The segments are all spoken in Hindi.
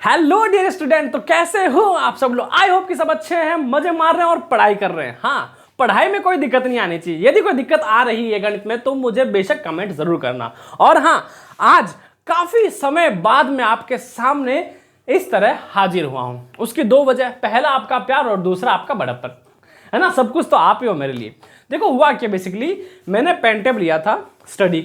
हेलो डियर स्टूडेंट, तो कैसे हो आप सब लोग। आई होप कि सब अच्छे हैं, मजे मार रहे हैं और पढ़ाई कर रहे हैं। हाँ, पढ़ाई में कोई दिक्कत नहीं आनी चाहिए। यदि कोई दिक्कत आ रही है गणित में तो मुझे बेशक कमेंट जरूर करना। और हाँ, आज काफी समय बाद मैं आपके सामने इस तरह हाजिर हुआ हूं। उसकी दो वजह, पहला आपका प्यार और दूसरा आपका बड़प्पन, है ना। सब कुछ तो आप ही हो मेरे लिए। देखो हुआ क्या, बेसिकली मैंने पेन टैब लिया था स्टडी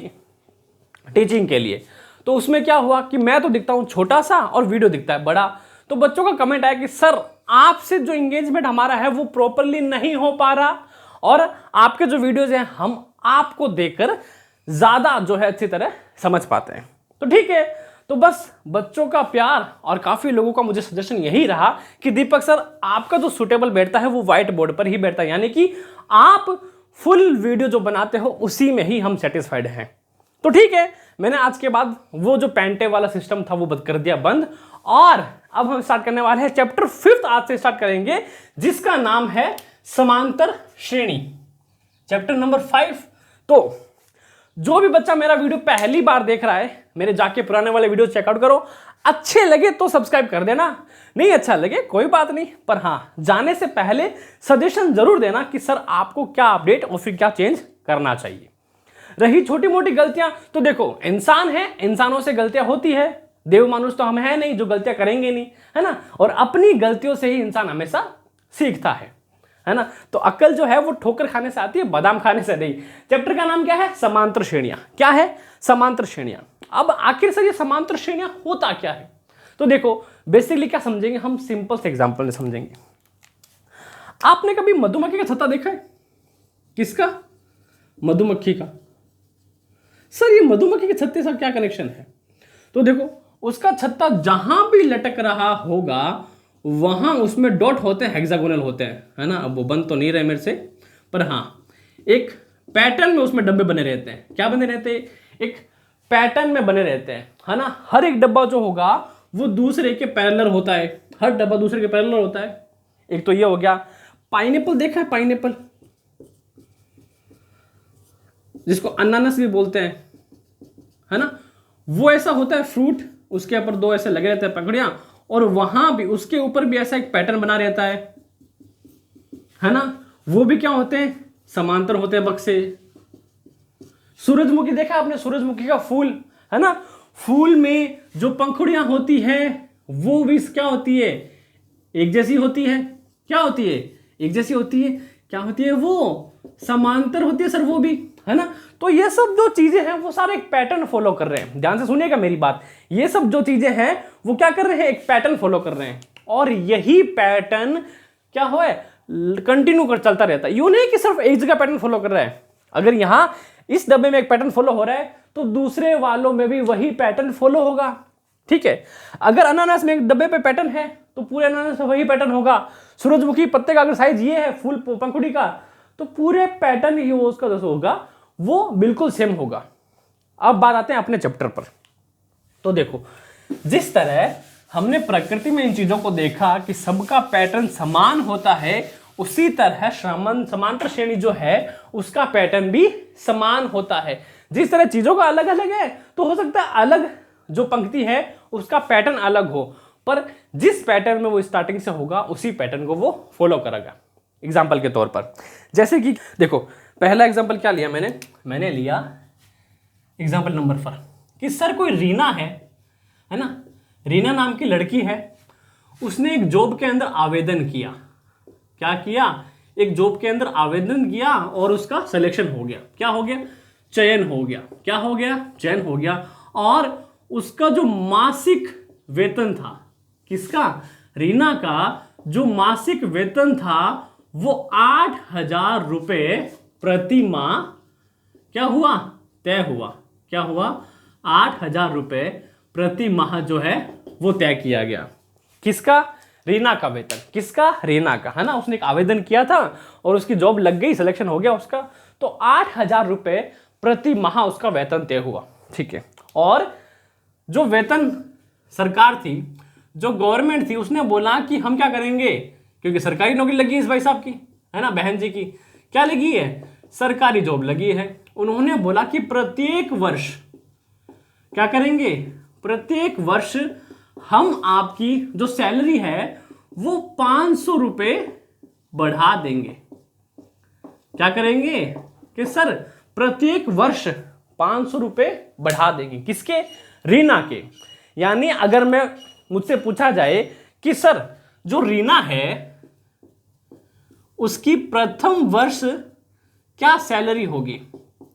टीचिंग के लिए। तो उसमें क्या हुआ कि मैं तो दिखता हूं छोटा सा और वीडियो दिखता है बड़ा। तो बच्चों का कमेंट आया कि सर आपसे जो एंगेजमेंट हमारा है वो प्रॉपरली नहीं हो पा रहा, और आपके जो वीडियोस हैं हम आपको देखकर ज्यादा जो है अच्छी तरह समझ पाते हैं। तो ठीक है, तो बस बच्चों का प्यार और काफी लोगों का मुझे सजेशन यही रहा कि दीपक सर आपका जो सुटेबल बैठता है वो व्हाइट बोर्ड पर ही बैठता है, यानी कि आप फुल वीडियो जो बनाते हो उसी में ही हम सेटिस्फाइड हैं। तो ठीक है, मैंने आज के बाद वो जो पेंटे वाला सिस्टम था वो बंद कर दिया बंद, और अब हम स्टार्ट करने वाले हैं चैप्टर 5। आज से स्टार्ट करेंगे, जिसका नाम है समांतर श्रेणी, चैप्टर नंबर 5। तो जो भी बच्चा मेरा वीडियो पहली बार देख रहा है, मेरे जाके पुराने वाले वीडियो चेकआउट करो। अच्छे लगे तो सब्सक्राइब कर देना, नहीं अच्छा लगे कोई बात नहीं, पर हाँ जाने से पहले सजेशन जरूर देना कि सर आपको क्या अपडेट और फिर क्या चेंज करना चाहिए। रही छोटी मोटी गलतियां, तो देखो इंसान है, इंसानों से गलतियां होती है, देव मानुष तो हम है नहीं जो गलतियां करेंगे नहीं, है ना। और अपनी गलतियों से ही इंसान हमेशा सीखता है ना। तो अक्ल जो है वो ठोकर खाने से आती है, बादाम खाने से नहीं। चैप्टर का नाम क्या है? समांतर श्रेणियां। क्या है? समांतर श्रेणियां। अब आखिर से ये समांतर श्रेणियां होता क्या है? तो देखो बेसिकली क्या समझेंगे हम, सिंपल से एग्जांपल में समझेंगे। आपने कभी मधुमक्खी का छत्ता देखा है? किसका? मधुमक्खी का। सर ये मधुमक्खी के छत्ते से क्या कनेक्शन है? तो देखो उसका छत्ता जहां भी लटक रहा होगा वहां उसमें डॉट होते हैं, हेक्सागोनल होते हैं, है ना। अब वो बन तो नहीं रहे मेरे से, पर हाँ एक पैटर्न में उसमें डब्बे बने रहते हैं। क्या बने रहते हैं? एक पैटर्न में बने रहते हैं, है ना। हर एक डब्बा जो होगा वो दूसरे के पैरेलल होता है, हर डब्बा दूसरे के पैरेलल होता है। एक तो ये हो गया। पाइनएप्पल देखा है? पाइनएप्पल जिसको अनानास भी बोलते हैं, है ना। वो ऐसा होता है फ्रूट, उसके ऊपर दो ऐसे लगे रहते हैं पकड़ियां, और वहां भी उसके ऊपर भी ऐसा एक पैटर्न बना रहता है ना। वो भी क्या होते हैं? समांतर होते हैं बक्से। सूरजमुखी देखा आपने? सूरजमुखी का फूल, है ना। फूल में जो पंखुड़ियां होती हैं वो भी क्या होती है? एक जैसी होती है। क्या होती है? एक जैसी होती है। क्या होती है? वो समांतर होती है सर, वो भी, है ना। तो ये सब जो चीजें हैं वो सारे एक पैटर्न फॉलो कर रहे हैं। ध्यान से सुनिएगा मेरी बात। ये सब जो चीजें हैं वो क्या कर रहे हैं? एक पैटर्न फॉलो कर रहे हैं, और यही पैटर्न क्या हो है? कंटिन्यू कर चलता रहता है। यूं नहीं कि सिर्फ एक जगह पैटर्न फॉलो कर रहा है। अगर यहां इस डब्बे में एक पैटर्न फॉलो हो रहा है तो दूसरे वालों में भी वही पैटर्न फॉलो होगा, ठीक है। अगर अनानास में एक डब्बे पे पैटर्न है तो पूरे अनानास में वही पैटर्न होगा। सूरजमुखी पत्ते का अगर साइज ये है, फूल पंखुड़ी का, तो पूरे पैटर्न ये वो उसका जैसा होगा वो बिल्कुल सेम होगा। अब बात आते हैं अपने चैप्टर पर। तो देखो जिस तरह हमने प्रकृति में इन चीजों को देखा कि सबका पैटर्न समान होता है, उसी तरह समांतर श्रेणी जो है उसका पैटर्न भी समान होता है। जिस तरह चीजों का अलग अलग है तो हो सकता है अलग जो पंक्ति है उसका पैटर्न अलग हो, पर जिस पैटर्न में वो स्टार्टिंग से होगा उसी पैटर्न को वो फॉलो करेगा। एग्जाम्पल के तौर पर जैसे कि देखो पहला एग्जाम्पल क्या लिया मैंने लिया एग्जाम्पल नंबर 4 कि सर कोई रीना है ना। रीना नाम की लड़की है, उसने एक जॉब के अंदर आवेदन किया। क्या किया? एक जॉब के अंदर आवेदन किया और उसका सिलेक्शन हो गया। क्या हो गया? चयन हो गया। क्या हो गया? चयन हो गया। और उसका जो मासिक वेतन था, किसका? रीना का जो मासिक वेतन था वो 8,000 रुपये प्रति माह क्या हुआ? तय हुआ। क्या हुआ? 8,000 रुपये प्रति माह जो है वो तय किया गया। किसका? रीना का वेतन। किसका? रीना का, है ना। उसने एक आवेदन किया था और उसकी जॉब लग गई, सिलेक्शन हो गया उसका, तो 8,000 रुपये प्रति माह उसका वेतन तय हुआ, ठीक है। और जो वेतन सरकार थी, जो गवर्नमेंट थी, उसने बोला कि हम क्या करेंगे, क्योंकि सरकारी नौकरी लगी इस भाई साहब की, है ना, बहन जी की क्या लगी है? सरकारी जॉब लगी है। उन्होंने बोला कि प्रत्येक वर्ष क्या करेंगे? प्रत्येक वर्ष हम आपकी जो सैलरी है वो 500 रुपए बढ़ा देंगे। क्या करेंगे कि सर प्रत्येक वर्ष 500 रुपए बढ़ा देंगे। किसके? रीना के। यानी अगर मुझसे पूछा जाए कि सर जो रीना है उसकी प्रथम वर्ष क्या सैलरी होगी,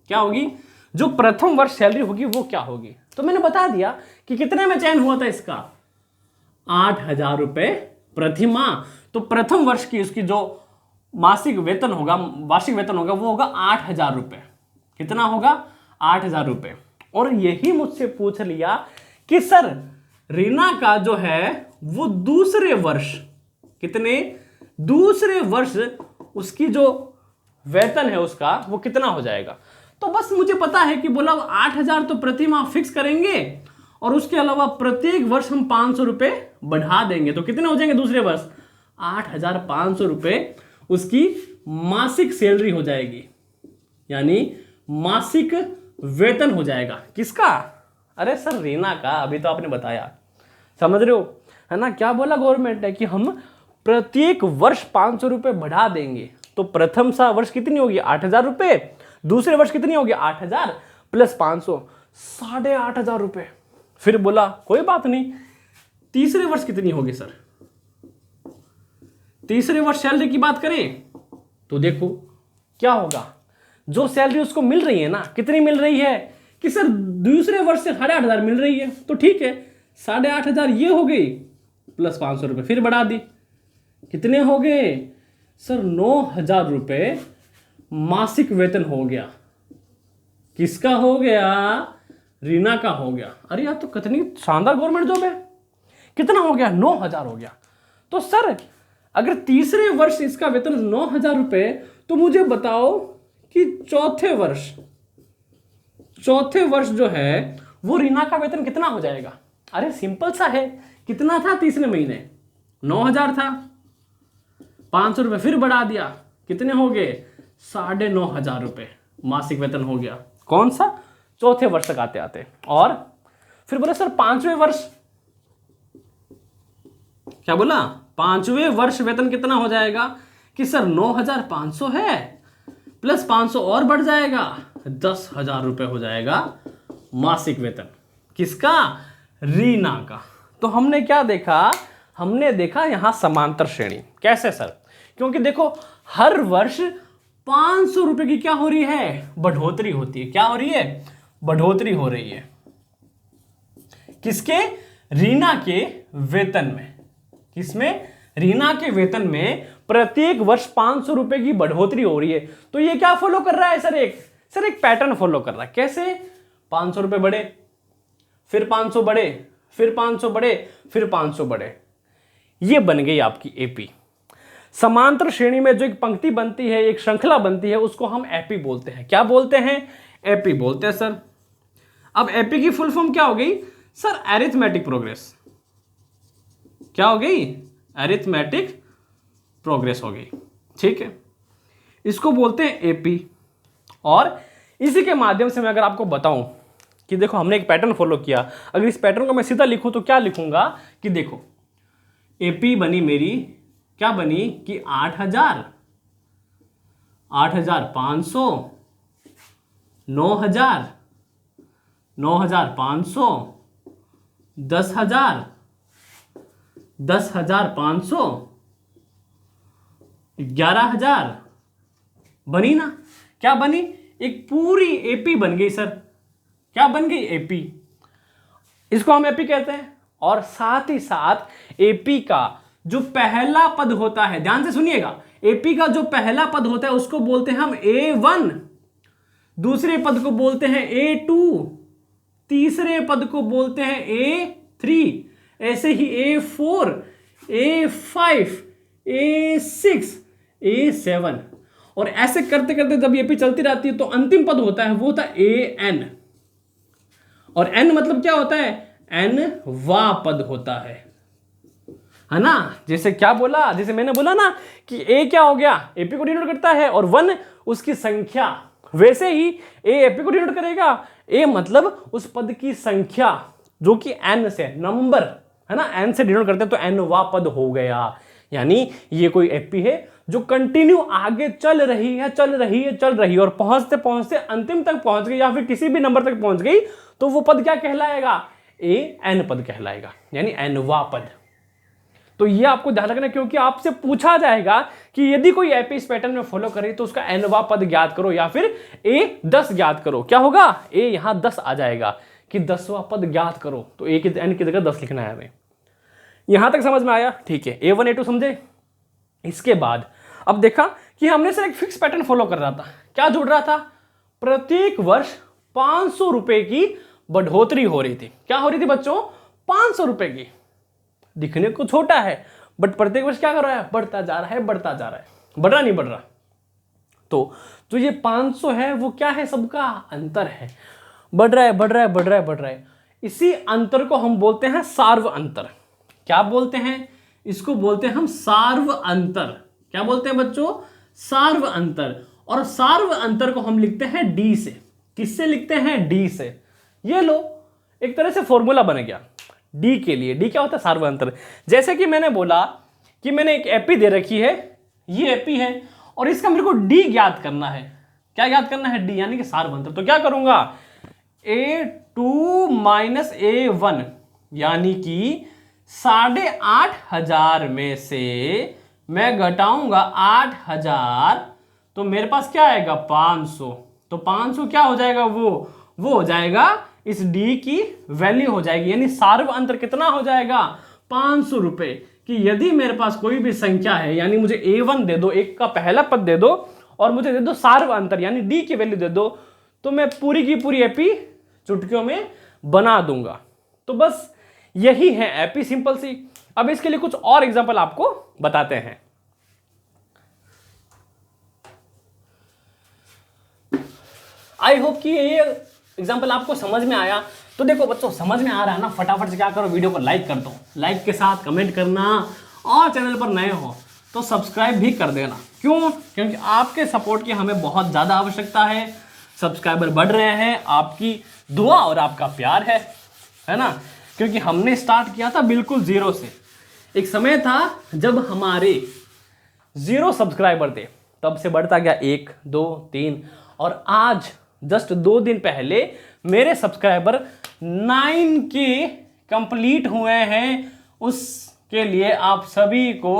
क्या होगी, जो प्रथम वर्ष सैलरी होगी वो क्या होगी, तो मैंने बता दिया कि कितने में चयन हुआ था इसका, 8,000 रुपए प्रति माह। तो प्रथम वर्ष की उसकी जो मासिक वेतन होगा, वार्षिक वेतन होगा, वो होगा 8,000 रुपए। कितना होगा? 8,000 रुपए। और यही मुझसे पूछ लिया कि सर रीना का जो है वो दूसरे वर्ष कितने, दूसरे वर्ष उसकी जो वेतन है उसका वो कितना हो जाएगा। तो बस मुझे पता है कि बोला 8,000 तो प्रति माह फिक्स करेंगे और उसके अलावा प्रत्येक वर्ष हम 500 रुपए बढ़ा देंगे। तो कितने हो जाएंगे दूसरे वर्ष? 8,500 रुपए उसकी मासिक सैलरी हो जाएगी, यानी मासिक वेतन हो जाएगा। किसका? अरे सर रीना का। अभी तो आपने बताया, समझ रहे हो है ना। क्या बोला गवर्नमेंट ने कि हम प्रत्येक वर्ष 500 रुपए बढ़ा देंगे। तो प्रथम सा वर्ष कितनी होगी? 8,000 रुपए। दूसरे वर्ष कितनी होगी? 8,000 प्लस 500, 8,500 रुपए। फिर बोला कोई बात नहीं, तीसरे वर्ष कितनी होगी सर? तीसरे वर्ष सैलरी की बात करें तो देखो क्या होगा, जो सैलरी उसको मिल रही है ना, कितनी मिल रही है कि सर दूसरे वर्ष से 8,500 मिल रही है। तो ठीक है, 8,500 ये हो गई प्लस 500 रुपए फिर बढ़ा दी। कितने हो गए सर? 9,000 रुपए मासिक वेतन हो गया। किसका हो गया? रीना का हो गया। अरे यार तो कितनी शानदार गवर्नमेंट जॉब है। कितना हो गया? 9,000 हो गया। तो सर अगर तीसरे वर्ष इसका वेतन 9,000 रुपए, तो मुझे बताओ कि चौथे वर्ष जो है वो रीना का वेतन कितना हो जाएगा? अरे सिंपल सा है, कितना था तीसरे महीने? 9,000 था, 500 रुपए फिर बढ़ा दिया, कितने हो गए? 9,500 रुपए मासिक वेतन हो गया। कौन सा? चौथे वर्ष तक आते आते। और फिर बोले सर 5वें वर्ष, क्या बोला? 5वें वर्ष वेतन कितना हो जाएगा कि सर 9,500 है प्लस 500 और बढ़ जाएगा, 10,000 रुपए हो जाएगा मासिक वेतन। किसका? रीना का। तो हमने क्या देखा? हमने देखा यहां समांतर श्रेणी। कैसे सर? क्योंकि देखो हर वर्ष 500 रुपए की क्या हो रही है? बढ़ोतरी होती है। क्या हो रही है? बढ़ोतरी हो रही है। किसके? रीना के वेतन में। किसमें? रीना के वेतन में प्रत्येक वर्ष 500 रुपए की बढ़ोतरी हो रही है। तो ये क्या फॉलो कर रहा है सर? एक पैटर्न फॉलो कर रहा है। कैसे? 500 रुपए बढ़े, फिर 500 बढ़े, फिर 500 बढ़े, फिर 500 बढ़े। ये बन गई आपकी एपी। समांतर श्रेणी में जो एक पंक्ति बनती है, एक श्रृंखला बनती है, उसको हम एपी बोलते हैं। क्या बोलते हैं? एपी बोलते हैं सर। अब एपी की फुल फॉर्म क्या हो गई सर? Arithmetic progress. क्या हो गई? अरिथमेटिक प्रोग्रेस हो गई। ठीक है, इसको बोलते हैं एपी। और इसी के माध्यम से मैं अगर आपको बताऊं कि देखो हमने एक पैटर्न फॉलो किया, अगर इस पैटर्न को मैं सीधा लिखूं तो क्या लिखूंगा कि देखो एपी बनी मेरी, क्या बनी कि 8,000, 8,500, 9,000, 9,500, 10,000, 10,500, 11,000 बनी ना। क्या बनी? एक पूरी एपी बन गई सर। क्या बन गई? एपी। इसको हम एपी कहते हैं। और साथ ही साथ एपी का जो पहला पद होता है, ध्यान से सुनिएगा, एपी का जो पहला पद होता है उसको बोलते हैं हम A1, दूसरे पद को बोलते हैं A2, तीसरे पद को बोलते हैं A3, ऐसे ही A4, A5, A6, A7। और ऐसे करते करते जब एपी चलती रहती है तो अंतिम पद होता है वो होता है AN। और N मतलब क्या होता है? N वा पद होता है ना। जैसे क्या बोला, जैसे मैंने बोला ना कि A क्या हो गया? एपी को डिनोट करता है और 1 उसकी संख्या, वैसे ही A एपी को डिनोट करेगा। A मतलब उस पद की संख्या जो कि N से नंबर, है ना, एन से डिनोट करते हैं तो एनवा पद हो गया। यानी ये कोई एपी है जो कंटिन्यू आगे चल रही है और पहुंचते पहुंचते अंतिम तक पहुंच गई या फिर किसी भी नंबर तक पहुंच गई तो वो पद क्या कहलाएगा, ए एन पद कहलाएगा, यानी एनवा पद। तो ये आपको ध्यान रखना, क्योंकि आपसे पूछा जाएगा कि यदि कोई एपी इस पैटर्न में फॉलो करे तो उसका एनवा पद ज्ञात करो या फिर ए 10 ज्ञात करो। क्या होगा, ए यहां 10 आ जाएगा कि 10वां पद ज्ञात करो, तो ए की एन की जगह 10 लिखना है हमें। यहां तक समझ में आया, ठीक है, A1 A2 समझे। इसके बाद अब देखा कि हमने सर एक फिक्स पैटर्न फॉलो कर रहा था, क्या जुड़ रहा था, प्रत्येक वर्ष 500 रुपए की बढ़ोतरी हो रही थी। क्या हो रही थी बच्चों, 500 रुपए की। दिखने को छोटा है बट प्रत्येक वर्ष क्या कर रहा है, बढ़ता जा रहा है, बढ़ रहा नहीं बढ़ रहा। तो जो ये 500 है वो क्या है, सबका अंतर है, बढ़ रहा है। इसी अंतर को हम बोलते हैं सार्व अंतर। क्या बोलते हैं, इसको बोलते हैं हम सार्व अंतर। क्या बोलते हैं बच्चों, सार्व अंतर। और सार्व अंतर को हम लिखते हैं डी से। किससे लिखते हैं, डी से। ये लो, एक तरह से फॉर्मूला बन गया डी के लिए। डी क्या होता है, सार्व अंतर। जैसे कि मैंने बोला कि मैंने एक एपी दे रखी है, ये एपी है और इसका मेरे को डी ज्ञात करना है। क्या ज्ञात करना है, डी, यानी कि सार्व अंतर। तो क्या करूंगा, A2 माइनस A1, यानी कि 8,500 में से मैं घटाऊंगा 8,000, तो मेरे पास क्या आएगा, 500। तो 500 क्या हो जाएगा, वो हो जाएगा इस डी की वैल्यू हो जाएगी, यानी सार्व अंतर कितना हो जाएगा, 500 रुपए। कि यदि मेरे पास कोई भी संख्या है, यानी मुझे A1 दे दो, एक का पहला पद दे दो और मुझे दे दो सार्व अंतर यानी डी की वैल्यू दे दो, तो मैं पूरी की पूरी एपी चुटकियों में बना दूंगा। तो बस यही है एपी, सिंपल सी। अब इसके लिए कुछ और एग्जांपल आपको बताते हैं। आई होप कि ये एग्जांपल आपको समझ में आया। तो देखो बच्चों, समझ में आ रहा है ना, फटाफट से क्या करो, वीडियो को लाइक कर दो। लाइक के साथ कमेंट करना, और चैनल पर नए हो तो सब्सक्राइब भी कर देना। क्यों, क्योंकि आपके सपोर्ट की हमें बहुत ज़्यादा आवश्यकता है। सब्सक्राइबर बढ़ रहे हैं, आपकी दुआ और आपका प्यार है ना। क्योंकि हमने स्टार्ट किया था बिल्कुल 0 से। एक समय था जब हमारे 0 सब्सक्राइबर थे, तब से बढ़ता गया 1 2 3 और आज जस्ट 2 दिन पहले मेरे सब्सक्राइबर 9K कंप्लीट हुए हैं। उसके लिए आप सभी को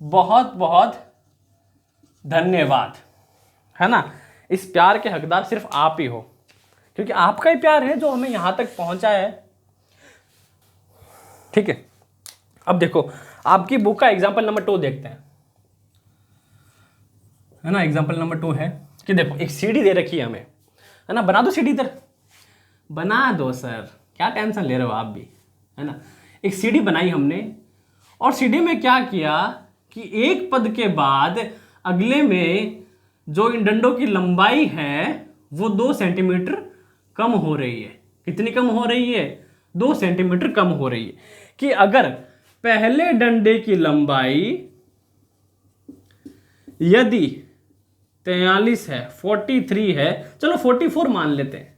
बहुत बहुत धन्यवाद, है ना। इस प्यार के हकदार सिर्फ आप ही हो, क्योंकि आपका ही प्यार है जो हमें यहां तक पहुंचा है। ठीक है, अब देखो आपकी बुक का एग्जाम्पल नंबर 2 देखते हैं, है ना। एग्जाम्पल नंबर 2 है कि देखो एक सीढ़ी दे रखी है हमें, है ना। बना दो सीढ़ी, इधर बना दो सर, क्या टेंशन ले रहे हो आप भी, है ना। एक सीढ़ी बनाई हमने और सीढ़ी में क्या किया कि एक पद के बाद अगले में जो इन डंडों की लंबाई है वो 2 सेंटीमीटर कम हो रही है। कितनी कम हो रही है, 2 सेंटीमीटर कम हो रही है। कि अगर पहले डंडे की लंबाई यदि 43 है, 43 है, चलो 44 मान लेते हैं,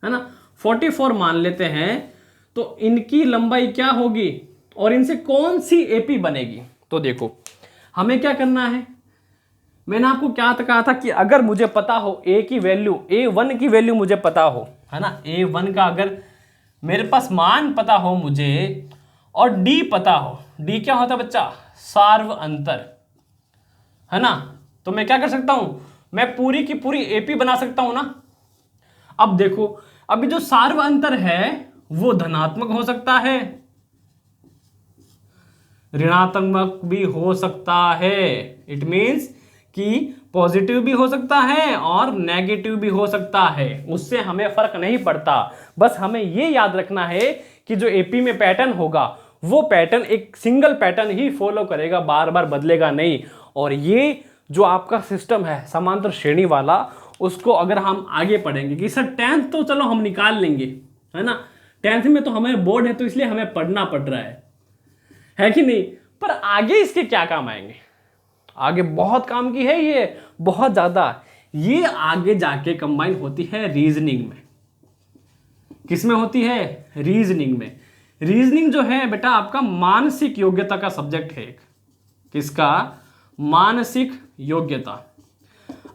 है ना, 44 मान लेते हैं, तो इनकी लंबाई क्या होगी और इनसे कौन सी एपी बनेगी। तो देखो हमें क्या करना है, मैंने आपको क्या कहा था कि अगर मुझे पता हो ए की वैल्यू, A1 की वैल्यू मुझे पता हो, है ना, A1 का अगर मेरे पास मान पता हो मुझे और D पता हो, D क्या होता है बच्चा, सार्व अंतर, है ना। तो मैं क्या कर सकता हूं, मैं पूरी की पूरी एपी बना सकता हूं ना। अब देखो अभी जो सार्व अंतर है वो धनात्मक हो सकता है, ऋणात्मक भी हो सकता है। इट मीन्स कि पॉजिटिव भी हो सकता है और नेगेटिव भी हो सकता है, उससे हमें फर्क नहीं पड़ता। बस हमें ये याद रखना है कि जो एपी में पैटर्न होगा वो पैटर्न एक सिंगल पैटर्न ही फॉलो करेगा, बार बार बदलेगा नहीं। और ये जो आपका सिस्टम है समांतर श्रेणी वाला, उसको अगर हम आगे पढ़ेंगे कि सर 10th तो चलो हम निकाल लेंगे, है ना, 10th में तो हमें बोर्ड है तो इसलिए हमें पढ़ना पड़ रहा है कि नहीं, पर आगे इसके क्या काम आएंगे, आगे बहुत काम की है ये, बहुत ज्यादा। ये आगे जाके कंबाइन होती है रीजनिंग में। किस में होती है, रीजनिंग में। रीजनिंग जो है बेटा आपका मानसिक योग्यता का सब्जेक्ट है। किसका? मानसिक योग्यता।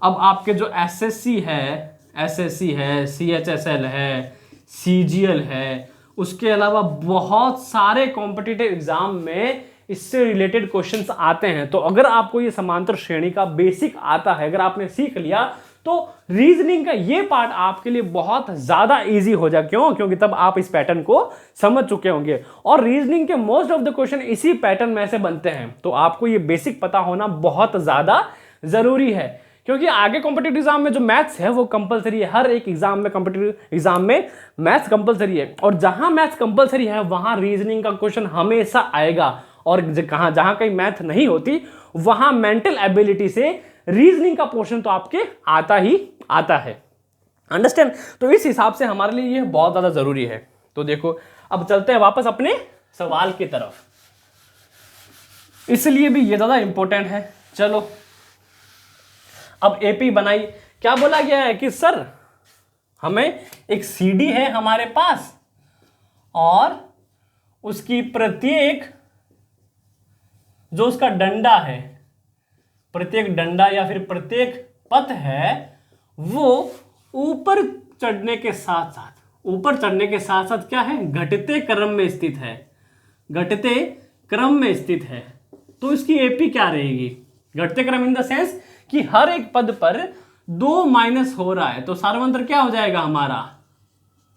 अब आपके जो एसएससी है, सीएचएसएल है, सीजीएल है, उसके अलावा बहुत सारे कॉम्पिटिटिव एग्जाम में इससे रिलेटेड क्वेश्चंस आते हैं। तो अगर आपको ये समांतर श्रेणी का बेसिक आता है, अगर आपने सीख लिया, तो रीजनिंग का ये पार्ट आपके लिए बहुत ज्यादा इजी हो जाए। क्यों? क्योंकि तब आप इस पैटर्न को समझ चुके होंगे और रीजनिंग के मोस्ट ऑफ द क्वेश्चन इसी पैटर्न में से बनते हैं। तो आपको ये बेसिक पता होना बहुत ज्यादा जरूरी है, क्योंकि आगे कॉम्पिटिटिव एग्जाम में जो मैथ्स है वो कंपलसरी है। हर एक एग्जाम में, कॉम्पिटिटिव एग्जाम में मैथ्स कंपलसरी है, और जहां मैथ्स कंपलसरी है वहां रीजनिंग का क्वेश्चन हमेशा आएगा। और जहां कहीं मैथ नहीं होती वहां मेंटल एबिलिटी से रीजनिंग का पोर्शन तो आपके आता ही आता है। अंडरस्टैंड? तो इस हिसाब से हमारे लिए ये बहुत ज्यादा जरूरी है। तो देखो, अब चलते हैं वापस अपने सवाल की तरफ, इसलिए भी ये ज्यादा इंपॉर्टेंट है। चलो, अब एपी बनाई। क्या बोला गया है कि सर हमें एक सीडी है हमारे पास और उसकी प्रत्येक जो उसका डंडा है, प्रत्येक डंडा या फिर प्रत्येक पथ है वो ऊपर चढ़ने के साथ साथ क्या है? घटते क्रम में स्थित है, घटते क्रम में स्थित है। तो इसकी एपी क्या रहेगी? घटते क्रम इन द सेंस कि हर एक पद पर 2 माइनस हो रहा है, तो सार्वंत्र क्या हो जाएगा हमारा?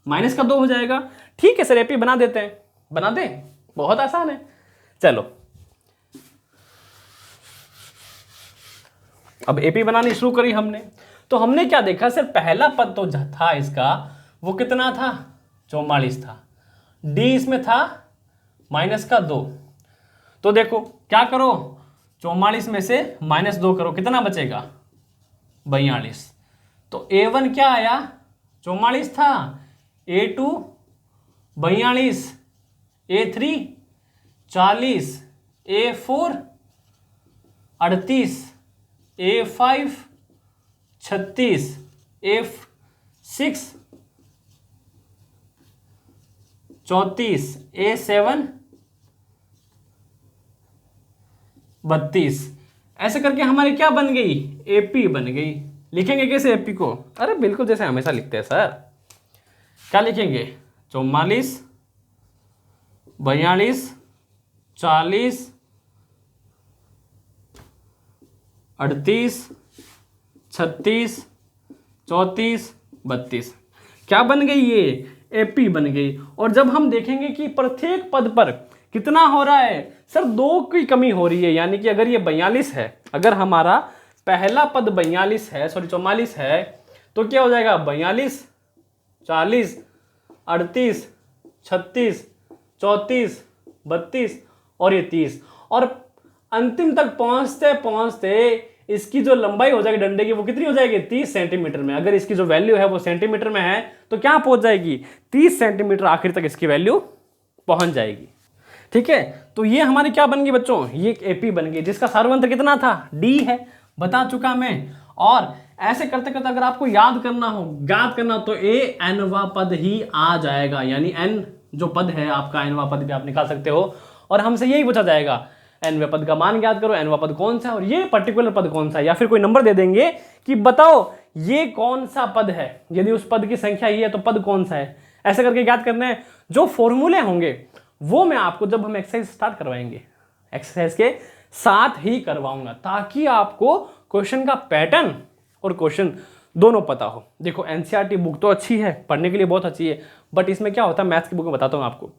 माइनस का 2 हो जाएगा। ठीक है सर, एपी बना देते हैं। बना दें? बहुत आसान है। चलो, अब एपी बनानी शुरू करी हमने। तो हमने क्या देखा सर? पहला पद तो था इसका, वो कितना था? 44 था। डी इसमें था माइनस का 2। तो देखो क्या करो, 44 में से -2 करो, कितना बचेगा? 42। तो A1 क्या आया? 44 था, A2 42, A3 40, A4 38, A5 36, A6 34, A7 32। ऐसे करके हमारी क्या बन गई? एपी बन गई। लिखेंगे कैसे एपी को? अरे बिल्कुल जैसे हमेशा लिखते हैं सर। क्या लिखेंगे? 44, 42, 40, 38, 36, 34, 32। क्या बन गई? ये एपी बन गई। और जब हम देखेंगे कि प्रत्येक पद पर कितना हो रहा है, सर 2 की कमी हो रही है, यानी कि अगर ये 42 है, अगर हमारा पहला पद 42 है, 44 है, तो क्या हो जाएगा? 42, 40, 38, 36, 34, 32 और ये 30। और अंतिम तक पहुंचते पहुंचते इसकी जो लंबाई हो जाएगी डंडे की, वो कितनी हो जाएगी? 30 सेंटीमीटर में। अगर इसकी जो वैल्यू है वो सेंटीमीटर में है, तो क्या पहुंच जाएगी? 30 सेंटीमीटर आखिर तक इसकी वैल्यू पहुंच जाएगी। ठीक है, तो ये हमारी क्या बन गई बच्चों? ये एक एपी बन गई, जिसका सार्वंत्र कितना था? डी है, बता चुका मैं। और ऐसे करते करते अगर आपको याद करना हो तो एनवा पद ही आ जाएगा, यानी एन जो पद है आपका, एनवा पद भी आप निकाल सकते हो। और हमसे यही पूछा जाएगा, एनवे पद का मान ज्ञात करो, एनवा पद कौन सा है और ये पर्टिकुलर पद कौन सा है, या फिर कोई नंबर दे देंगे कि बताओ ये कौन सा पद है, यदि उस पद की संख्या ही है तो पद कौन सा है। ऐसे करके याद करना है। जो फॉर्मूले होंगे वो मैं आपको जब हम एक्सरसाइज स्टार्ट करवाएंगे, एक्सरसाइज के साथ ही करवाऊंगा, ताकि आपको क्वेश्चन का पैटर्न और क्वेश्चन दोनों पता हो। देखो एनसीईआरटी बुक तो अच्छी है, पढ़ने के लिए बहुत अच्छी है, बट इसमें क्या होता है, मैथ्स की बुक में बताता हूँ आपको,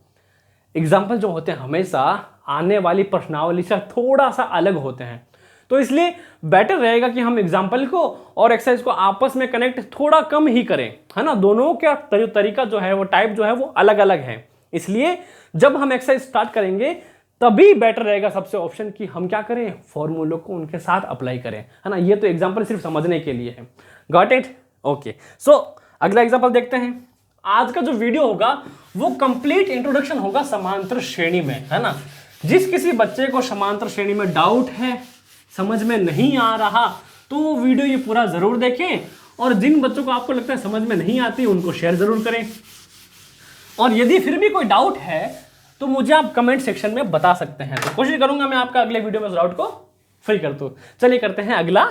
एग्जाम्पल जो होते हैं हमेशा आने वाली प्रश्नावली से थोड़ा सा अलग होते हैं। तो इसलिए बेटर रहेगा कि हम एग्जाम्पल को और एक्सरसाइज को आपस में कनेक्ट थोड़ा कम ही करें, है ना। दोनों का तरीका जो है, वो टाइप जो है वो अलग अलग है। इसलिए जब हम एक्सरसाइज स्टार्ट करेंगे तभी बेटर रहेगा सबसे ऑप्शन कि हम क्या करें, फॉर्मूलों को उनके साथ अप्लाई करें, है ना। ये तो एग्जाम्पल सिर्फ समझने के लिए है। Got it? ओके, सो अगला एग्जाम्पल देखते हैं। आज का जो वीडियो होगा वो कंप्लीट इंट्रोडक्शन होगा समांतर श्रेणी में, है ना। जिस किसी बच्चे को समांतर श्रेणी में डाउट है, समझ में नहीं आ रहा, तो वो वीडियो ये पूरा जरूर देखें। और जिन बच्चों को आपको लगता है समझ में नहीं आती, उनको शेयर जरूर करें। और यदि फिर भी कोई डाउट है तो मुझे आप कमेंट सेक्शन में बता सकते हैं। तो कोशिश करूंगा मैं आपका अगले वीडियो में उस डाउट को फ्री कर दूं। चलिए करते हैं अगला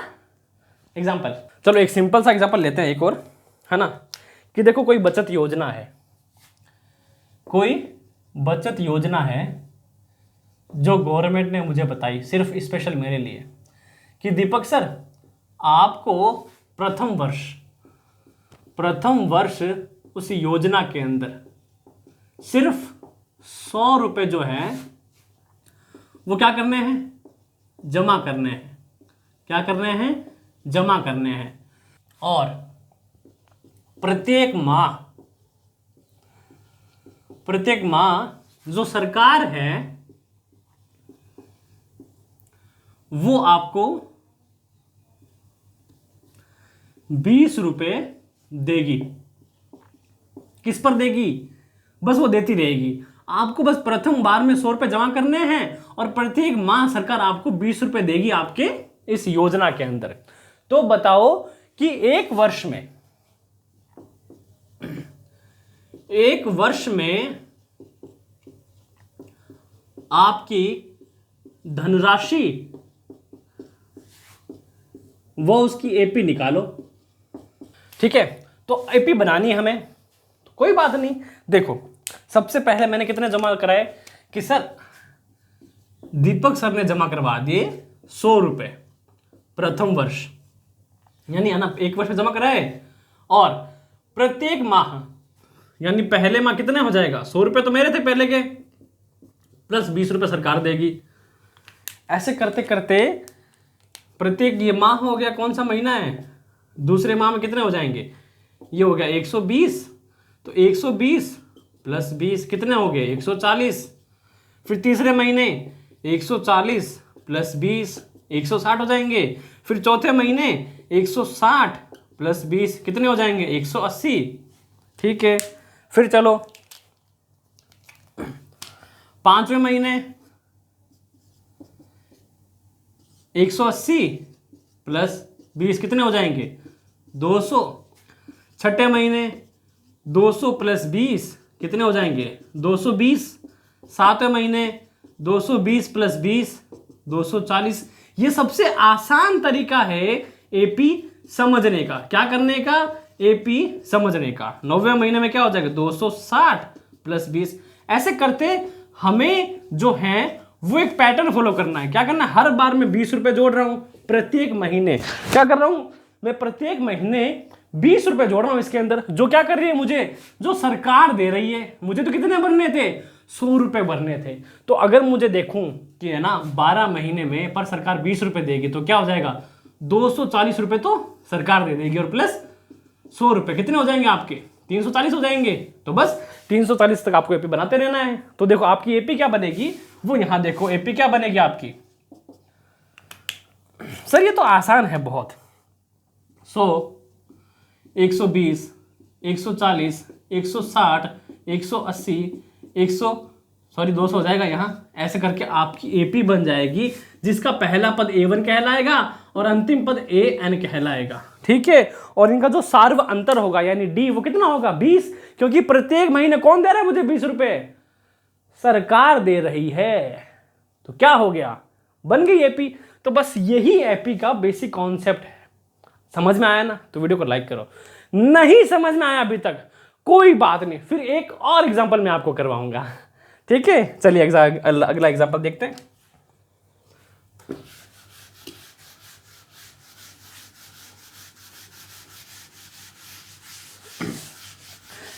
एग्जाम्पल। चलो एक सिंपल सा एग्जाम्पल लेते हैं एक और, है ना, कि देखो कोई बचत योजना है, कोई बचत योजना है जो गवर्नमेंट ने मुझे बताई सिर्फ स्पेशल मेरे लिए, कि दीपक सर आपको प्रथम वर्ष उस योजना के अंदर सिर्फ 100 रुपये जो है वो क्या करने हैं, जमा करने हैं। क्या करने हैं, जमा करने हैं। और प्रत्येक माह जो सरकार है वो आपको 20 रुपये देगी। किस पर देगी, बस वो देती रहेगी। आपको बस प्रथम बार में 100 रुपये जमा करने हैं और प्रत्येक माह सरकार आपको 20 रुपये देगी आपके इस योजना के अंदर। तो बताओ कि एक वर्ष में आपकी धनराशि वो उसकी एपी निकालो। ठीक है, तो एपी बनानी है हमें, तो कोई बात नहीं। देखो सबसे पहले मैंने कितने जमा कराए कि सर दीपक सर ने जमा करवा दिए 100 रुपये प्रथम वर्ष, यानी है ना, एक वर्ष में जमा कराए। और प्रत्येक माह यानी पहले माह कितने हो जाएगा, 100 रुपये तो मेरे थे पहले के, प्लस 20 रुपये सरकार देगी। ऐसे करते करते प्रत्येक, ये माह हो गया, कौन सा महीना है, दूसरे माह में कितने हो जाएंगे, ये हो गया 120। तो 120 प्लस 20 कितने हो गए, 140। फिर तीसरे महीने 140 प्लस 20 160 हो जाएंगे। फिर चौथे महीने 160 प्लस 20 कितने हो जाएंगे, 180। ठीक है, फिर चलो पांचवें महीने 180 प्लस 20 कितने हो जाएंगे, 200। छठे महीने 200 प्लस 20 कितने हो जाएंगे, 220। सातवें महीने 220 प्लस 20 240। ये सबसे आसान तरीका है एपी समझने का। क्या करने का, एपी समझने का। 9वें महीने में क्या हो जाएगा, 260 प्लस 20। ऐसे करते हमें जो है वो एक पैटर्न फॉलो करना है। क्या करना है, हर बार मैं 20 रुपये जोड़ रहा हूं प्रत्येक महीने। क्या कर रहा हूं मैं, प्रत्येक महीने 20 रुपये जोड़ रहा हूं इसके अंदर। जो क्या कर रही है मुझे, जो सरकार दे रही है। मुझे तो कितने भरने थे, 100 रुपये भरने थे। तो अगर मुझे देखूं कि है ना 12 महीने में पर सरकार 20 रुपये देगी, तो क्या हो जाएगा, 240 रुपये तो सरकार दे देगी और प्लस 100 रुपये कितने हो जाएंगे आपके, 340 हो जाएंगे। तो बस 340 तक आपको एपी बनाते रहना है। तो देखो आपकी एपी क्या बनेगी, वो यहां देखो एपी क्या बनेगी आपकी। सर ये तो आसान है बहुत। 100 120 140 160 180 200 हो जाएगा यहाँ। ऐसे करके आपकी एपी बन जाएगी, जिसका पहला पद A1 कहलाएगा और अंतिम पद AN कहलाएगा। ठीक है, और इनका जो सार्व अंतर होगा यानी D वो कितना होगा, 20। क्योंकि प्रत्येक महीने कौन दे रहा है मुझे 20 रुपये, सरकार दे रही है। तो क्या हो गया, बन गई एपी। तो बस यही एपी का बेसिक कॉन्सेप्ट है। समझ में आया ना, तो वीडियो को लाइक करो। नहीं समझ में आया अभी तक, कोई बात नहीं, फिर एक और एग्जांपल मैं आपको करवाऊंगा। ठीक है, चलिए अगला एग्जांपल देखते हैं।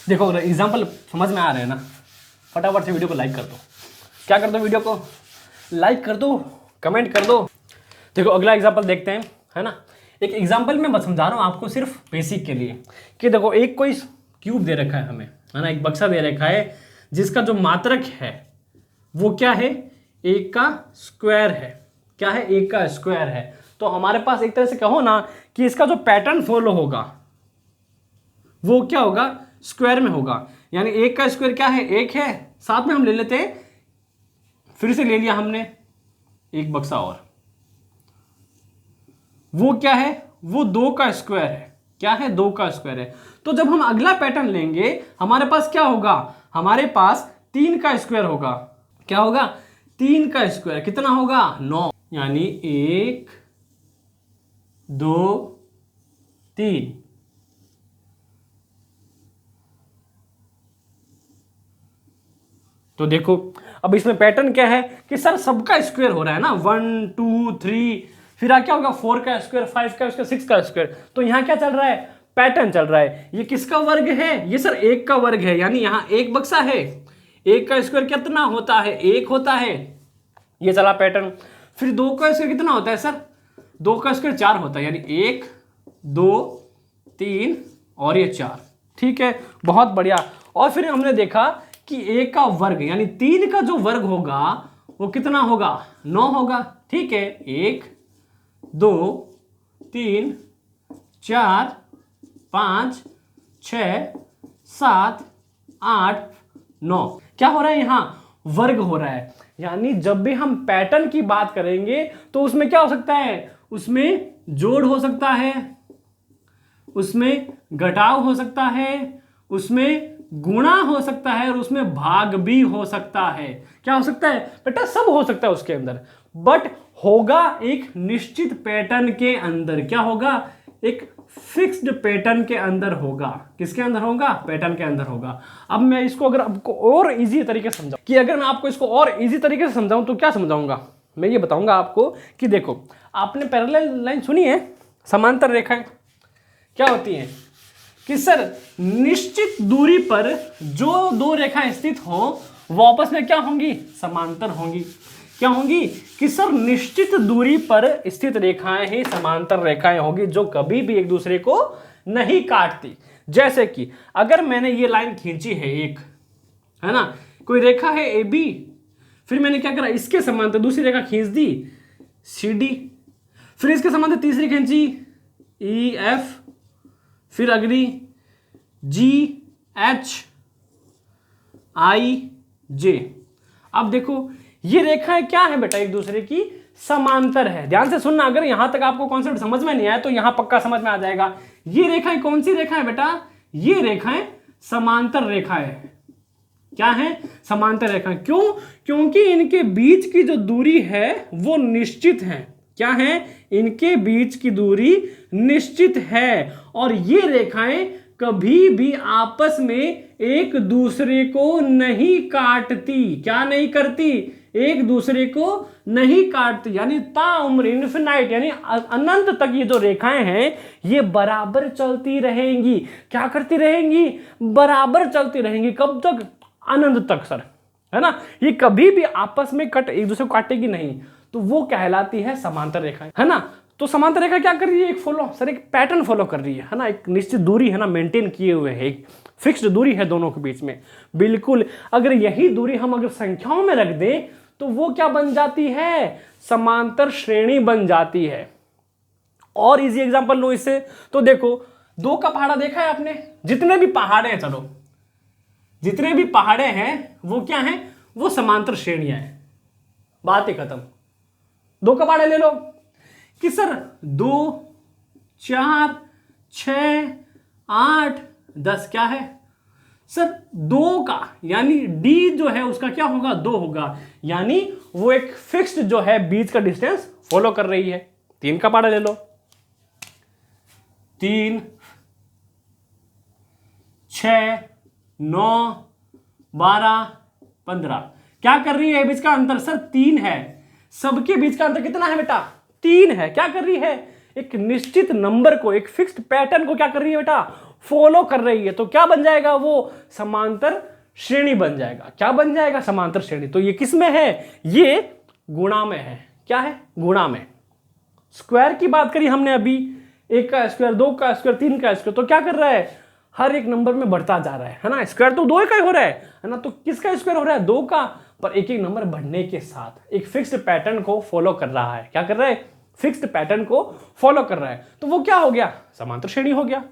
देखो अगर एग्जांपल समझ में आ रहे हैं ना, फटाफट से वीडियो को लाइक कर दो। क्या कर दो, वीडियो को लाइक कर दो, कमेंट कर दो। देखो अगला एग्जांपल देखते हैं, है ना। एक एग्जांपल में मैं समझा रहा हूं आपको सिर्फ बेसिक के लिए, कि देखो एक कोई क्यूब दे रखा है हमें, है ना, एक बक्सा दे रखा है जिसका जो मात्रक है वो क्या है, 1 का स्क्वायर है। क्या है, 1 का स्क्वायर है। तो हमारे पास एक तरह से कहो ना कि इसका जो पैटर्न फॉलो होगा वो क्या होगा, स्क्वायर में होगा। यानी 1 का स्क्वायर क्या है, 1 है। साथ में हम ले लेते हैं, फिर से ले लिया हमने एक बक्सा और, वो क्या है, वो 2 का स्क्वायर है। क्या है, 2 का स्क्वायर है। तो जब हम अगला पैटर्न लेंगे हमारे पास क्या होगा, हमारे पास 3 का स्क्वायर होगा, क्या होगा, 3 का स्क्वायर कितना होगा, 9, यानी 1 2 3। तो देखो अब इसमें पैटर्न क्या है कि सर सबका स्क्वायर हो रहा है ना, 1 2 3, फिर क्या होगा 4 का स्क्वायर, 5 का स्क्वायर, 6 का स्क्वायर। तो यहाँ क्या चल रहा है, पैटर्न चल रहा है। ये किसका वर्ग है, ये सर 1 का वर्ग है, यानी यहाँ 1 बक्सा है, 1 का स्क्वायर कितना होता है, 1 होता है, ये चला पैटर्न। फिर 2 का स्क्वायर कितना होता है सर, 2 का स्क्वायर 4 होता है, यानी 1 2 3 और ये 4। ठीक है, बहुत बढ़िया। और फिर हमने देखा कि 1 का वर्ग यानी 3 का जो वर्ग होगा वो कितना होगा, 9 होगा। ठीक है, 1 2 3 4 5 6 7 8 9, क्या हो रहा है, यहाँ वर्ग हो रहा है। यानी जब भी हम पैटर्न की बात करेंगे तो उसमें क्या हो सकता है, उसमें जोड़ हो सकता है, उसमें घटाव हो सकता है, उसमें गुणा हो सकता है और उसमें भाग भी हो सकता है। क्या हो सकता है बेटा, सब हो सकता है उसके अंदर, बट होगा एक निश्चित पैटर्न के अंदर। क्या होगा, एक फिक्स्ड पैटर्न के अंदर होगा। किसके अंदर होगा, पैटर्न के अंदर होगा। अब मैं इसको अगर आपको और इजी तरीके से समझाऊं, कि अगर मैं आपको इसको और इजी तरीके से समझाऊं तो क्या समझाऊंगा, मैं ये बताऊंगा आपको कि देखो आपने पैरेलल लाइन सुनी है, समांतर रेखाएं क्या होती हैं कि सर निश्चित दूरी पर जो दो रेखाएं स्थित हो वो आपस में क्या होंगी, समांतर होंगी। क्या होंगी कि सर निश्चित दूरी पर स्थित रेखाएं ही समांतर रेखाएं होगी, जो कभी भी एक दूसरे को नहीं काटती। जैसे कि अगर मैंने ये लाइन खींची है एक, है ना, कोई रेखा है ए बी, फिर मैंने क्या करा, इसके समांतर दूसरी रेखा खींच दी सी डी, फिर इसके समांतर तीसरी खींची ई एफ, फिर अगली जी एच आई जे। अब देखो ये रेखाएं क्या है बेटा, एक दूसरे की समांतर है। ध्यान से सुनना, अगर यहां तक आपको कॉन्सेप्ट समझ में नहीं आया तो यहां पक्का समझ में आ जाएगा। ये रेखाएं कौन सी रेखाएं बेटा, ये रेखाएं समांतर रेखाएं है। क्या है, समांतर रेखाएं। क्यों, क्योंकि इनके बीच की जो दूरी है वो निश्चित है। क्या है, इनके बीच की दूरी निश्चित है और ये रेखाएं कभी भी आपस में एक दूसरे को नहीं काटती। क्या नहीं करती, एक दूसरे को नहीं काटती, यानी ताउम्र इन्फिनाइट, यानी अनंत तक ये जो रेखाएं हैं ये बराबर चलती रहेंगी। क्या करती रहेंगी, बराबर चलती रहेंगी। कब तक, अनंत तक सर, है ना। ये कभी भी आपस में एक दूसरे को काटेगी नहीं, तो वो कहलाती है समांतर रेखाएं, है ना। तो समांतर रेखा क्या कर रही है, एक फॉलो सर, एक पैटर्न फॉलो कर रही है ना, एक निश्चित दूरी है ना मेंटेन किए हुए है, एक फिक्स्ड दूरी है दोनों के बीच में। बिल्कुल, अगर यही दूरी हम अगर संख्याओं में रख दें तो वो क्या बन जाती है, समांतर श्रेणी बन जाती है। और इजी एग्जांपल लो इससे, तो देखो 2 का पहाड़ा देखा है आपने, जितने भी पहाड़े हैं, चलो जितने भी पहाड़े हैं वो क्या हैं, वो समांतर श्रेणियां हैं। बात ही खत्म। 2 का पहाड़ा ले लो कि सर 2 4 6 8 10 क्या है सर, 2 का यानी डी जो है उसका क्या होगा, 2 होगा, यानी वो एक फिक्स्ड जो है बीच का डिस्टेंस फॉलो कर रही है। 3 का पहाड़ा ले लो, 3 6 9 12 15 क्या कर रही है, बीच का अंतर सर 3 है। सबके बीच का अंतर कितना है बेटा, 3 है। क्या कर रही है, एक निश्चित नंबर को, एक फिक्स्ड पैटर्न को क्या कर रही है बेटा, फॉलो कर रही है। तो क्या बन जाएगा, वो समांतर श्रेणी बन जाएगा। क्या बन जाएगा, समांतर श्रेणी। तो ये किस में है, ये गुणा में है। क्या है, गुणा में। स्क्वायर की बात करी हमने अभी, 1 का स्क्वायर, 2 का स्क्वायर, 3 का स्क्वायर, तो क्या कर रहा है, हर एक नंबर में बढ़ता जा रहा है ना। स्क्वायर तो 2 का ही हो रहा है ना, तो किसका स्क्वायर हो रहा है, 2 का, पर एक एक नंबर बढ़ने के साथ एक फिक्स्ड पैटर्न को फॉलो कर रहा है। क्या कर रहा है, फिक्स्ड पैटर्न को फॉलो कर रहा है। तो वो क्या हो गया, समांतर श्रेणी हो गया।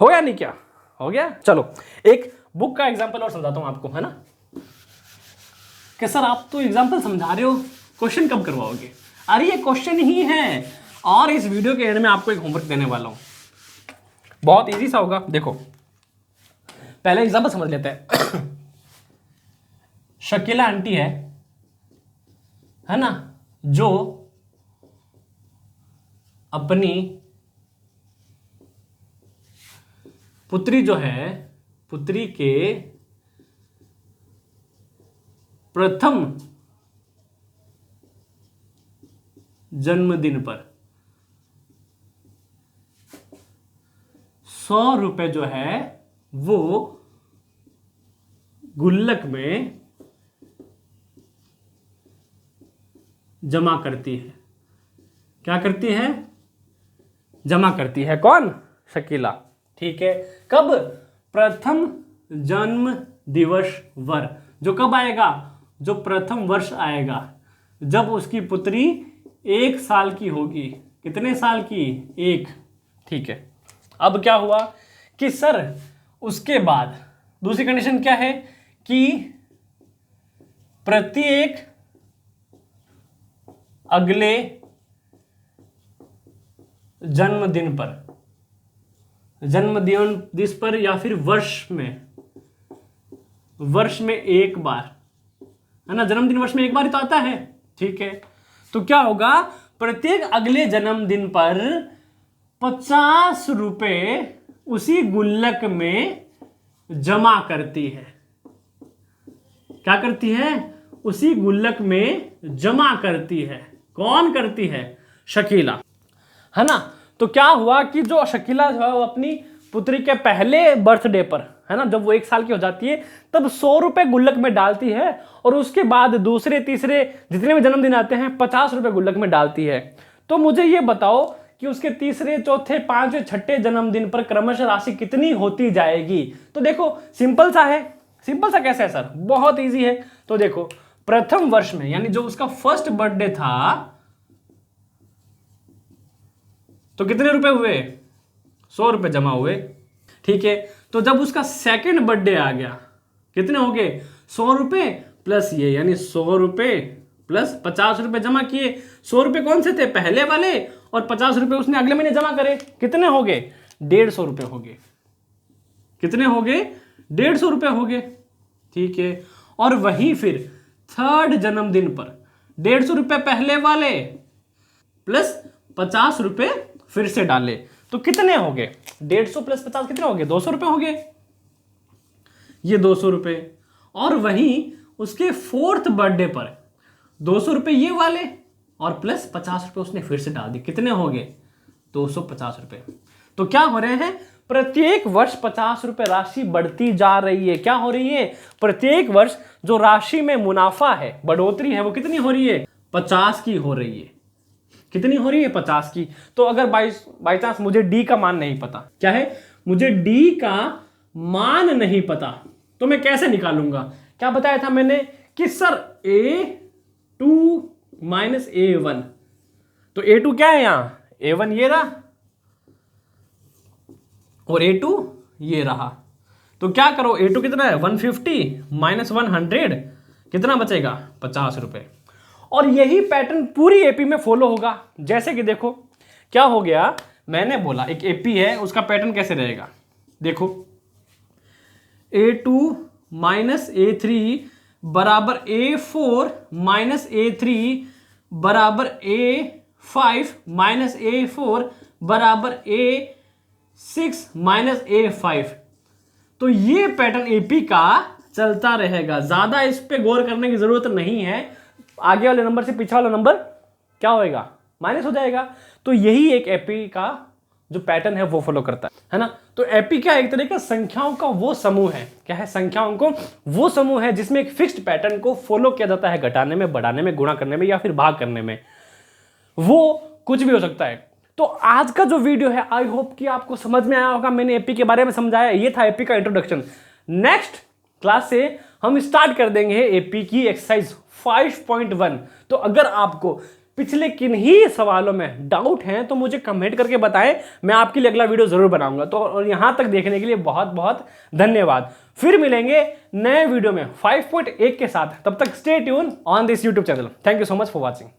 हो गया नहीं, क्या हो गया। चलो एक बुक का एग्जांपल और समझाता हूं आपको, है ना। कि सर आप तो एग्जांपल समझा रहे हो, क्वेश्चन कब करवाओगे। अरे ये क्वेश्चन ही है, और इस वीडियो के एंड में आपको एक होमवर्क देने वाला हूं, बहुत इजी सा होगा। देखो पहले एग्जांपल समझ लेते हैं। शकीला आंटी है ना, जो अपनी पुत्री जो है, पुत्री के प्रथम जन्मदिन पर 100 रुपए जो है वो गुल्लक में जमा करती है। क्या करती है? जमा करती है। कौन? शकीला। ठीक है। कब? प्रथम जन्म दिवस वर। जो कब आएगा? जो प्रथम वर्ष आएगा, जब उसकी पुत्री 1 साल की होगी। कितने साल की? 1। ठीक है। अब क्या हुआ कि सर उसके बाद दूसरी कंडीशन क्या है कि प्रत्येक अगले जन्मदिन पर, जन्मदिन दिवस पर या फिर वर्ष में एक बार, है ना, जन्मदिन वर्ष में एक बार ही तो आता है। ठीक है। तो क्या होगा? प्रत्येक अगले जन्मदिन पर 50 रुपए उसी गुल्लक में जमा करती है। क्या करती है? उसी गुल्लक में जमा करती है। कौन करती है? शकीला, है ना। तो क्या हुआ कि जो शकीला जो है वो अपनी पुत्री के पहले बर्थडे पर, है ना, जब वो 1 साल की हो जाती है, तब 100 रुपए गुल्लक में डालती है और उसके बाद दूसरे तीसरे जितने भी जन्मदिन आते हैं 50 रुपए गुल्लक में डालती है। तो मुझे ये बताओ कि उसके तीसरे, चौथे, पांचवें, छठे जन्मदिन पर क्रमशः राशि कितनी होती जाएगी? तो देखो सिंपल सा है। सिंपल सा कैसे है सर? बहुत इजी है। तो देखो प्रथम वर्ष में, यानी जो उसका फर्स्ट बर्थडे था, तो कितने रुपए हुए? 100 रुपए जमा हुए। ठीक है। तो जब उसका सेकंड बर्थडे आ गया, कितने हो गए? 100 रुपए प्लस ये, यानी 100 रुपए प्लस 50 रुपए जमा किए। 100 रुपए कौन से थे? पहले वाले, और 50 रुपए उसने अगले महीने जमा करे। कितने हो गए? 150 रुपए हो गए। कितने हो गए? 150 रुपए हो गए। ठीक है। और वही फिर थर्ड जन्मदिन पर 150 रुपए पहले वाले प्लस 50 रुपए फिर से डाले, तो कितने हो गए? 150 प्लस 50 कितने हो गए? 200 रुपए हो गए। ये 200 रुपए। और वहीं उसके फोर्थ बर्थडे पर 200 रुपए ये वाले और प्लस 50 रुपए उसने फिर से डाल दिए। कितने हो गए? 250 रुपए। तो क्या हो रहे हैं? प्रत्येक वर्ष 50 रुपए राशि बढ़ती जा रही है। क्या हो रही है? प्रत्येक वर्ष जो राशि में मुनाफा है, बढ़ोतरी है, वो कितनी हो रही है? 50 की हो रही है। कितनी हो रही है? 50 की। तो अगर बाई चांस मुझे डी का मान नहीं पता, क्या है? मुझे डी का मान नहीं पता, तो मैं कैसे निकालूंगा? क्या बताया था मैंने कि सर A2 माइनस A1। तो A2 क्या है यहां? A1 ये रहा और A2 ये रहा। तो क्या करो? A2 कितना है? 150 माइनस 100, कितना बचेगा? 50 रुपए। और यही पैटर्न पूरी एपी में फॉलो होगा। जैसे कि देखो क्या हो गया, मैंने बोला एक एपी है, उसका पैटर्न कैसे रहेगा? देखो A2 माइनस A3 बराबर A4 माइनस A3 बराबर A5 माइनस A4 बराबर A6 माइनस A5। तो ये पैटर्न एपी का चलता रहेगा। ज्यादा इस पे गौर करने की जरूरत नहीं है। आगे वाले नंबर से पीछे वाला नंबर क्या होएगा? माइनस हो जाएगा। तो यही एक एपी का जो पैटर्न है वो फॉलो करता है ना। तो एपी क्या? एक तरह का संख्याओं का वो समूह है। क्या है? संख्याओं को वो समूह है जिसमें एक फिक्स्ड पैटर्न को फॉलो किया जाता है, घटाने में, बढ़ाने में, गुणा करने में या फिर भाग करने में। वो कुछ भी हो सकता है। तो आज का जो वीडियो है, आई होप कि आपको समझ में आया होगा। मैंने एपी के बारे में समझाया, ये था एपी का इंट्रोडक्शन। नेक्स्ट क्लास से हम स्टार्ट कर देंगे एपी की एक्सरसाइज 5.1। तो अगर आपको पिछले किन्हीं सवालों में डाउट हैं तो मुझे कमेंट करके बताएं, मैं आपके लिए अगला वीडियो जरूर बनाऊंगा। तो और यहां तक देखने के लिए बहुत बहुत धन्यवाद। फिर मिलेंगे नए वीडियो में 5.1 के साथ। तब तक stay tune on this YouTube channel. Thank you so much for watching.